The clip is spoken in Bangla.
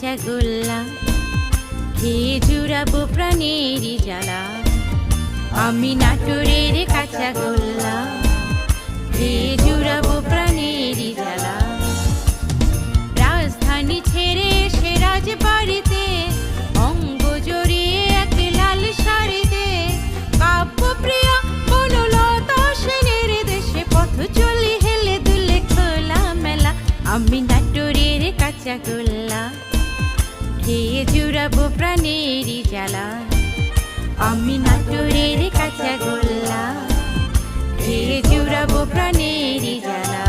কাঁচাগোল্লা, খেয়ে জুড়াবো প্রাণেরই জ্বালা। আমি নাটোরের কাঁচাগোল্লা, খেয়ে জুড়াবো প্রাণেরই জ্বালা। রাজধানী ছেড়ে এসে রাজবাড়িতে অঙ্গ জড়িয়ে এক লাল শাড়িতে কাব্যপ্রিয়া বনলতা সেনের দেশে পথ চলি হেলে দুলে খোলা মেলা। আমি নাটোরের কাঁচাগোল্লা, খেয়ে জুড়াবো প্রাণেরই জ্বালা। আমি নাটোরের কাঁচাগোল্লা, খেয়ে জুড়াবো প্রাণেরই জ্বালা।